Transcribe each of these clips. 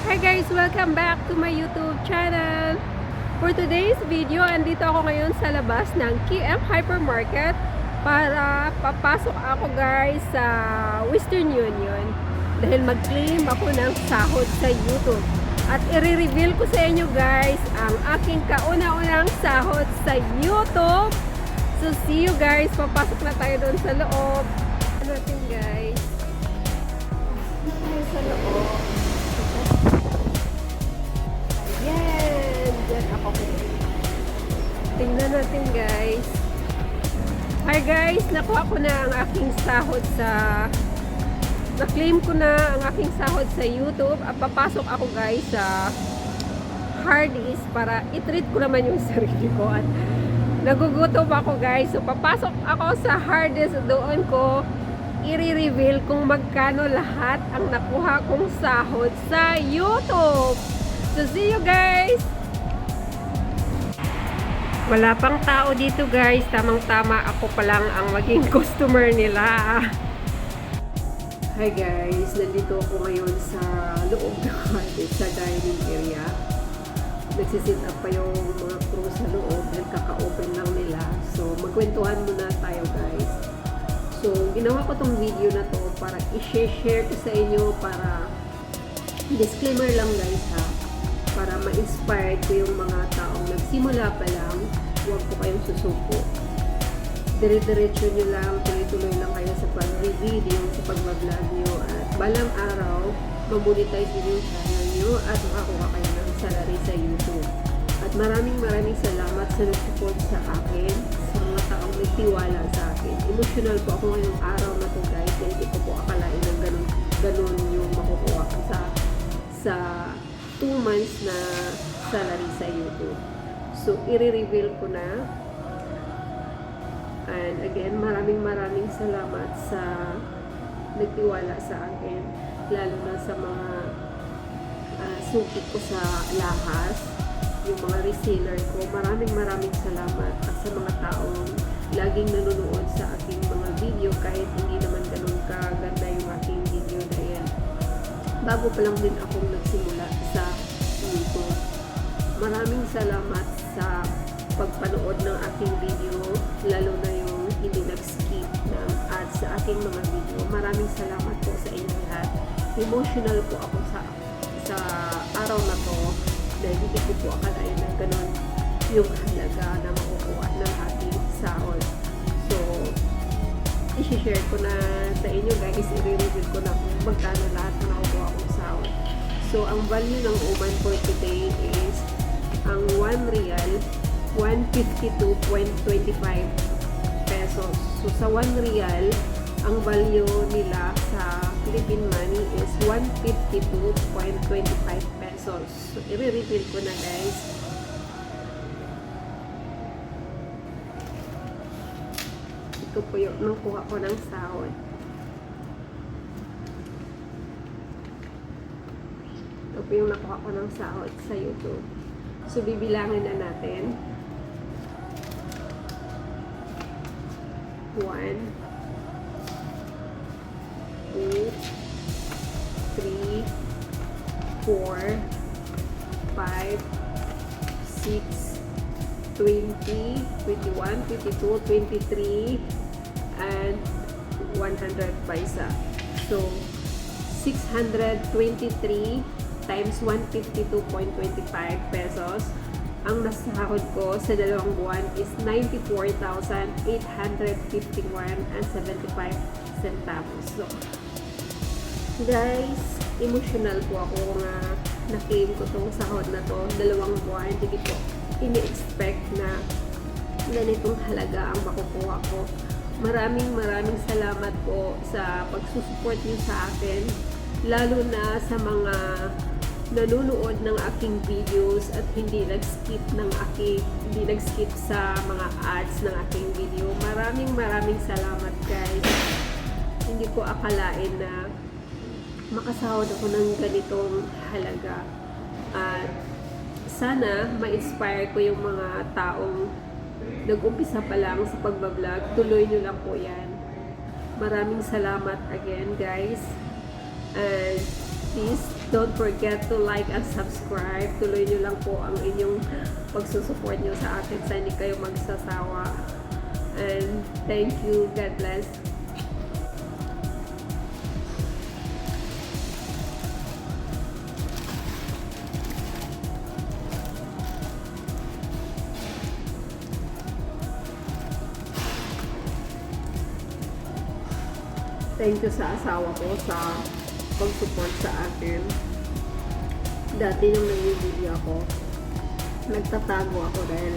Hi guys! Welcome back to my YouTube channel! For today's video, andito ako ngayon sa labas ng KM Hypermarket para papasok ako guys sa Western Union dahil mag-claim ako ng sahod sa YouTube. At i-reveal ko sa inyo guys ang aking kauna-unang sahod sa YouTube. So see you guys! Papasok na tayo doon sa loob. Ano natin guys? Sa loob. Ayan! Diyan ako. Tingnan natin guys. Hi guys! Nakuha ko na ang aking sahod sa... Na-claim ko na ang aking sahod sa YouTube. At papasok ako guys sa Hardee's para i-treat ko naman yung sarili ko. At nagugutom ako guys. So papasok ako sa Hardee's. Doon ko i-reveal kung magkano lahat ang nakuha kong sahod sa YouTube. So, see you guys! Wala pang tao dito guys. Tamang-tama ako pa lang ang maging customer nila. Hi guys! Nandito ako ngayon sa loob ng Hardee's, sa dining area. Nagsisit up pa yung mga crew sa loob dahil kaka-open lang nila. So, magkwentuhan muna tayo guys. So, ginawa ko tong video na to para i-share ko sa inyo para disclaimer lang guys ha. Para ma-inspire ko yung mga taong nagsimula pa lang, huwag ko kayong susuko. Dire-diretso nyo lang, tuloy-tuloy lang kayo sa pag-review, sa pag-vlog nyo at balang araw, mamonetize nyo yung channel nyo at makakuha kayo ng salary sa YouTube. At maraming salamat sa nag-support sa akin, sa mga taong nagtiwala sa akin. Emotional po ako ngayong araw na to guys, dahil hindi ko po akalain ng ganun yung makukuha ko sa 2 months na salary sa YouTube. So, i-reveal ko na. And again, maraming salamat sa nagtiwala sa akin, lalo na sa mga sukit ko sa lahas, yung mga reseller ko. Maraming salamat at sa mga taong laging nanonood sa aking mga video kahit hindi naman ganun kaganda yung aking video dahil bago pa lang din akong nagsimula sa YouTube. Maraming salamat sa pagpanood ng aking video, lalo na yung hindi nag-skip ng ads sa aking mga video. Maraming salamat po sa inyo lahat. Emotional po ako sa araw na to dahil hindi ko po akalain na ganun yung halaga na makukuha ng aking sahod. So, i-share ko na sa inyo guys, i-reveal ko na kung magkano lahat na nakukuha kong sahod. So, ang value ng uman for today is ang 1 real, 152.25 pesos. So, sa 1 real, ang value nila sa Philippine money is 152.25 pesos. So, i-reveal ko na guys. Ito po yung nakuha ko ng sahod. Ito po yung nakuha ko ng sahod sa YouTube. So, bibilangin na natin. 1, 2, 3, 4, 5, 6, 20, 21, 22, 23, and 100 paisa. So, 623 times 152.25 pesos. Ang nasahod ko sa 2 buwan is 94,851.75 centavos. So, guys, emotional po ako nga na-claim ko tong sahod na to 2 buwan. Hindi po ini-expect na ganitong halaga ang makukuha ko. Maraming salamat po sa pagsusupport niyo sa akin, lalo na sa mga nanonood ng aking videos at hindi nag-skip sa mga ads ng aking video. Maraming salamat guys. Hindi ko akalain na makasahod ako ng ganitong halaga. At sana ma-inspire ko yung mga taong nag-umpisa pa lang sa pagbablog. Tuloy nyo lang po yan. Maraming salamat again guys. And please Don't forget to like and subscribe. Tuloy nyo lang po ang inyong pagsusupport nyo sa akin. Sa hindi kayo magsasawa. And thank you. God bless. Thank you sa asawa ko sa pag-support sa akin. Dati nung nag-video ako, nagtatago ako dahil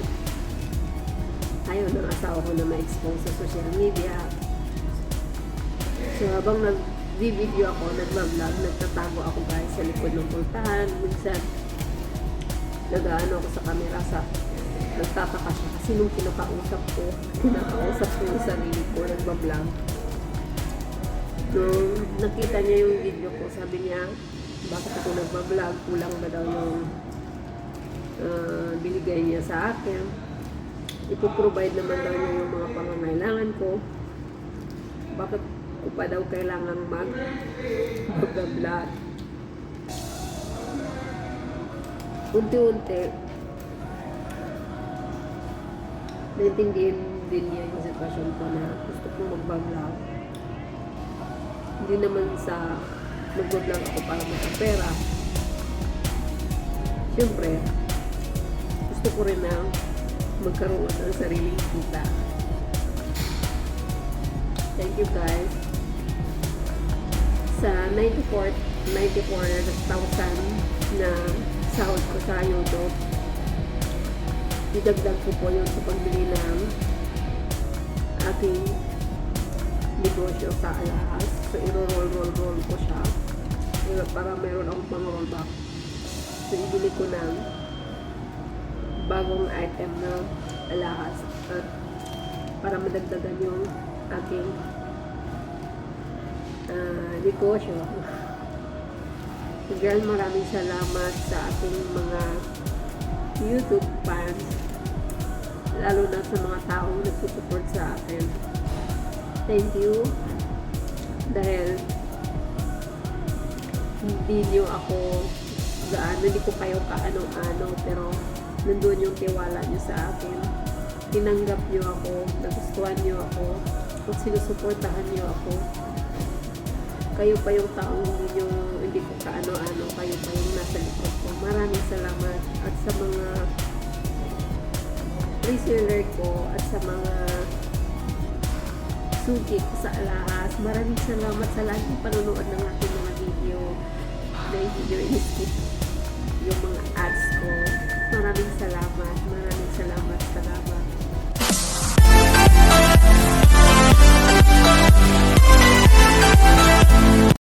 ayaw ng asawa ko na ma-expose sa social media. So habang nag-video ako, nag-vlog, nagtatago ako guys sa likod ng pultahan. Minsan, nag-ano ako sa camera sa nagtataka siya kasi nung kinakausap ko yung sarili ko, nag-vlog. Nung nakita niya yung video ko, sabi niya, bakit ako nagbablog? Kulang ba daw yung binigay niya sa akin? Ipoprovide naman daw niya yung mga pangangailangan ko. Bakit ko pa daw kailangan mag-vlog? Unti-unti, naintindihan din niya yung sitwasyon ko na gusto kong mag-vlog. Hindi naman sa mag-vlog ako para magkapera. Siyempre, gusto ko rin na magkaroon ng sariling kita. Thank you guys. Sa 94,000 na sahod ko sa YouTube, idagdag ko po yun sa pagbili ng aking negosyo sa alahas. So, iro-roll ko siya. Para meron akong pang-roll back. So, ibili ko ng bagong item na alahas. At para madagdagan yung aking negosyo. Girl, maraming salamat sa ating mga YouTube fans. Lalo na sa mga taong nagsusupport sa akin. Thank you. Dahil hindi nyo ako hindi ko kayo kaano-ano, pero nandun yung tiwala nyo sa akin. Tinanggap nyo ako, nagustuhan nyo ako, at sinusuportahan nyo ako. Kayo pa yung taong hindi ko kaano-ano, kayo pa yung nasa likod ko. Maraming salamat at sa mga reseller ko at sa mga suki ko sa alahas. Maraming salamat sa laging panonood ng aking mga video na hindi nyo in-skip yung mga ads